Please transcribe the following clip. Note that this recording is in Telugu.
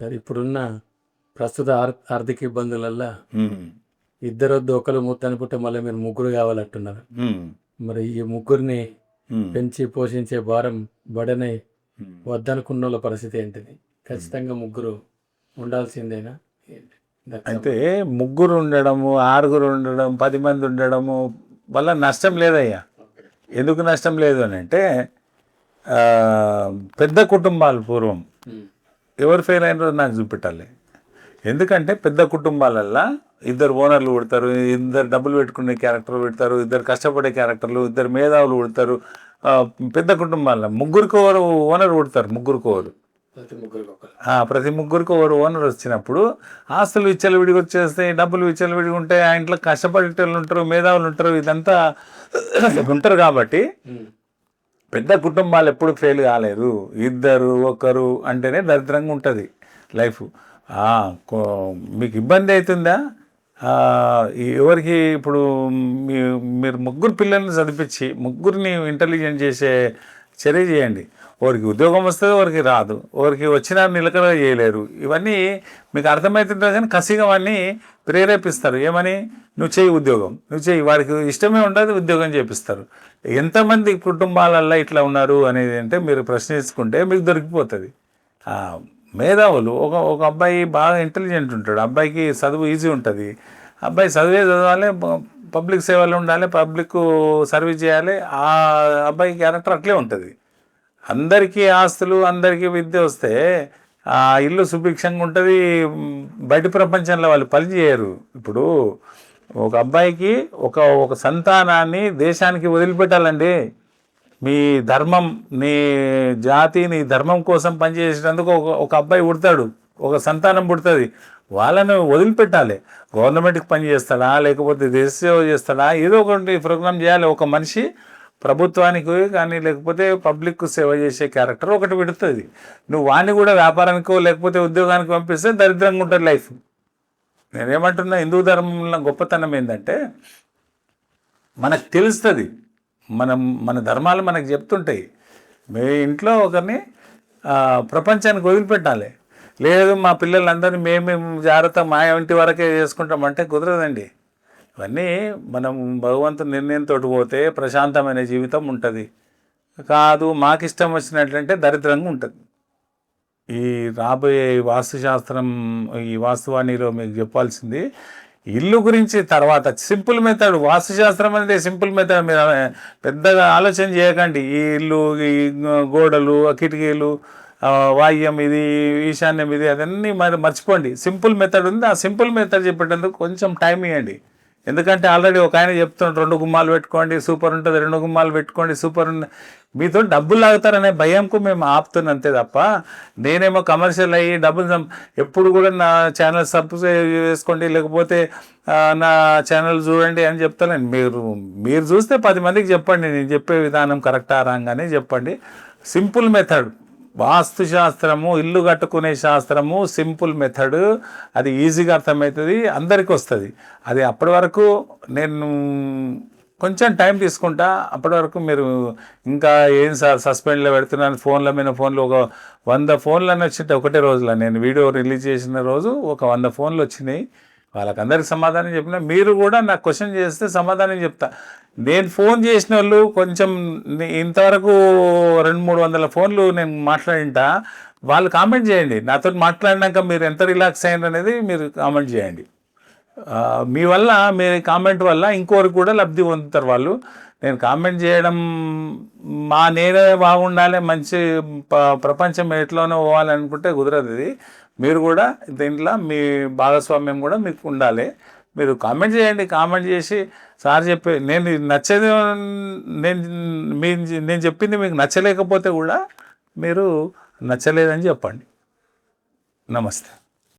సార్. ఇప్పుడున్న ప్రస్తుత ఆర్థిక ఇబ్బందులల్లా ఇద్దరొద్దు ఒకరు ముద్దనుకుంటే మళ్ళీ మీరు ముగ్గురు కావాలంటున్నారు. మరి ఈ ముగ్గురిని పెంచి పోషించే భారం బడనే వద్దనుకున్న వాళ్ళ పరిస్థితి ఏంటిది? ఖచ్చితంగా ముగ్గురు ఉండాల్సిందేనా? అయితే ముగ్గురు ఉండడము, ఆరుగురు ఉండడం, 10 మంది ఉండడము వల్ల నష్టం లేదయ్యా. ఎందుకు నష్టం లేదు అని అంటే పెద్ద కుటుంబాలు పూర్వం ఎవరు ఫెయిల్ అయినారో నాకు చూపెట్టాలి. ఎందుకంటే పెద్ద కుటుంబాలల్లో ఇద్దరు ఓనర్లు పుడతారు, ఇద్దరు డబ్బులు పెట్టుకునే క్యారెక్టర్లు పెడతారు, ఇద్దరు కష్టపడే క్యారెక్టర్లు, ఇద్దరు మేధావులు పుడతారు. పెద్ద కుటుంబాల్లో ముగ్గురికి ఓవరు ఓనర్ పుడతారు, ముగ్గురికి ఓవరు, ప్రతి ముగ్గురికి ఓవరు ఓనర్ వచ్చినప్పుడు ఆస్తులు విచ్చలవిడిగా వచ్చేస్తాయి, డబ్బులు విచ్చలవిడిగా ఉంటాయి. ఆ ఇంట్లో కష్టపడేటోళ్ళు ఉంటారు, మేధావులు ఉంటారు, ఇదంతా ఉంటారు. కాబట్టి పెద్ద కుటుంబాలు ఎప్పుడు ఫెయిల్ కాలేదు. ఇద్దరు ఒకరు అంటేనే దరిద్రంగా ఉంటుంది లైఫ్. మీకు ఇబ్బంది అవుతుందా? ఎవరికి ఇప్పుడు మీరు ముగ్గురు పిల్లల్ని చదివించి ముగ్గురిని ఇంటెలిజెంట్ చేసే చర్య చేయండి. ఒకరికి ఉద్యోగం వస్తుంది, ఒకరికి రాదు, ఒకరికి వచ్చినా నిలకడ చేయలేరు. ఇవన్నీ మీకు అర్థమవుతుంటుంది కానీ కసిగా అవన్నీ ప్రేరేపిస్తారు. ఏమని? నువ్వు చేయి ఉద్యోగం, నువ్వు చేయి. వారికి ఇష్టమే ఉండదు, ఉద్యోగం చేపిస్తారు. ఎంతమంది కుటుంబాలల్లో ఇట్లా ఉన్నారు అనేది అంటే మీరు ప్రశ్నించుకుంటే మీకు దొరికిపోతుంది. మేధావులు ఒక అబ్బాయి బాగా ఇంటెలిజెంట్ ఉంటాడు, అబ్బాయికి చదువు ఈజీ ఉంటుంది, అబ్బాయి చదవాలి, పబ్లిక్ సేవలో ఉండాలి, పబ్లిక్ సర్వీస్ చేయాలి. ఆ అబ్బాయి క్యారెక్టర్ అట్లే ఉంటుంది. అందరికీ ఆస్తులు, అందరికీ విద్య వస్తే ఆ ఇల్లు సుభిక్షంగా ఉంటుంది. బయట ప్రపంచంలో వాళ్ళు పని చేయరు. ఇప్పుడు ఒక అబ్బాయికి ఒక సంతానాన్ని దేశానికి వదిలిపెట్టాలండి. మీ ధర్మం, నీ జాతి, నీ ధర్మం కోసం పనిచేసేటందుకు ఒక అబ్బాయి పుడతాడు, ఒక సంతానం పుడుతుంది. వాళ్ళను వదిలిపెట్టాలి. గవర్నమెంట్కి పని చేస్తాడా, లేకపోతే దేశ సేవ చేస్తాడా, ఏదో ఒకటి ప్రోగ్రామ్ చేయాలి. ఒక మనిషి ప్రభుత్వానికి కానీ లేకపోతే పబ్లిక్ సేవ చేసే క్యారెక్టర్ ఒకటి పెడుతుంది. నువ్వు వాడిని కూడా వ్యాపారానికో లేకపోతే ఉద్యోగానికి పంపిస్తే దరిద్రంగా ఉంటుంది లైఫ్. నేనేమంటున్నా, హిందూ ధర్మంలో గొప్పతనం ఏంటంటే మనకు తెలుస్తుంది, మన ధర్మాలు మనకు చెప్తుంటాయి. మీ ఇంట్లో ఒకరిని ప్రపంచానికి వదిలిపెట్టాలి. లేదు మా పిల్లలందరినీ మేము జాగ్రత్త మా ఇంటి వరకే చేసుకుంటామంటే కుదరదండి. ఇవన్నీ మనం భగవంతుని నిర్ణయంతో పోతే ప్రశాంతమైన జీవితం ఉంటుంది. కాదు మాకు ఇష్టం వచ్చినట్లంటే దరిద్రంగా ఉంటుంది. ఈ రాబోయే వాస్తుశాస్త్రం, ఈ వాస్తువాణిలో మీకు చెప్పాల్సింది ఇల్లు గురించి. తర్వాత సింపుల్ మెథడ్, వాస్తుశాస్త్రం అనేది సింపుల్ మెథడ్. మీరు పెద్దగా ఆలోచన చేయకండి. ఈ ఇల్లు, ఈ గోడలు, కిటికీలు, వాయువ్యం ఇది, ఈశాన్యం ఇది, అదన్నీ మర్చిపోండి. సింపుల్ మెథడ్ ఉంది. ఆ సింపుల్ మెథడ్ చెప్పేటందుకు కొంచెం టైం ఇవ్వండి. ఎందుకంటే ఆల్రెడీ ఒక ఆయన చెప్తున్నాడు, 2 గుమ్మాలు పెట్టుకోండి సూపర్ ఉంటుంది, 2 గుమ్మాలు పెట్టుకోండి సూపర్ ఉంటుంది. మీతో డబ్బులు లాగుతారనే భయంకు మేము ఆపుతున్నంతే తప్ప, నేనేమో కమర్షియల్ అయ్యి డబ్బులు ఎప్పుడు కూడా నా ఛానల్ సబ్స్క్రైబ్ చేసుకోండి, లేకపోతే నా ఛానల్ చూడండి అని చెప్తాను. మీరు చూస్తే 10 మందికి చెప్పండి, నేను చెప్పే విధానం కరెక్టా రాగానే చెప్పండి. సింపుల్ మెథడ్ వాస్తు శాస్త్రము, ఇల్లు కట్టుకునే శాస్త్రము సింపుల్ మెథడ్. అది ఈజీగా అర్థమవుతుంది, అందరికీ వస్తుంది. అది అప్పటి వరకు నేను కొంచెం టైం తీసుకుంటా. అప్పటి వరకు మీరు ఇంకా ఏం సార్ సస్పెండ్లో పెడుతున్నాను, ఫోన్లు ఒక 100 ఫోన్లు వచ్చింటే ఒకటే రోజులో. నేను వీడియో రిలీజ్ చేసిన రోజు ఒక 100 ఫోన్లు వచ్చినాయి. వాళ్ళకందరికి సమాధానం చెప్పిన. మీరు కూడా నాకు క్వశ్చన్ చేస్తే సమాధానం చెప్తా. నేను ఫోన్ చేసిన వాళ్ళు కొంచెం ఇంతవరకు 200-300 ఫోన్లు నేను మాట్లాడింటా. వాళ్ళు కామెంట్ చేయండి. నాతో మాట్లాడినాక మీరు ఎంత రిలాక్స్ అయ్యారు అనేది మీరు కామెంట్ చేయండి. మీ వల్ల, మీ కామెంట్ వల్ల ఇంకొకరికి కూడా లబ్ధి పొందుతారు వాళ్ళు. నేను కామెంట్ చేయడం నేనే బాగుండాలి, మంచి ప్రపంచం ఎట్లోనే పోవాలనుకుంటే కుదరదు. ఇది మీరు కూడా దీంట్లో మీ భాగస్వామ్యం కూడా మీకు ఉండాలి. మీరు కామెంట్ చేయండి. కామెంట్ చేసి సార్ చెప్పే నేను నచ్చేది, నేను చెప్పింది మీకు నచ్చలేకపోతే కూడా మీరు నచ్చలేదని చెప్పండి. నమస్తే.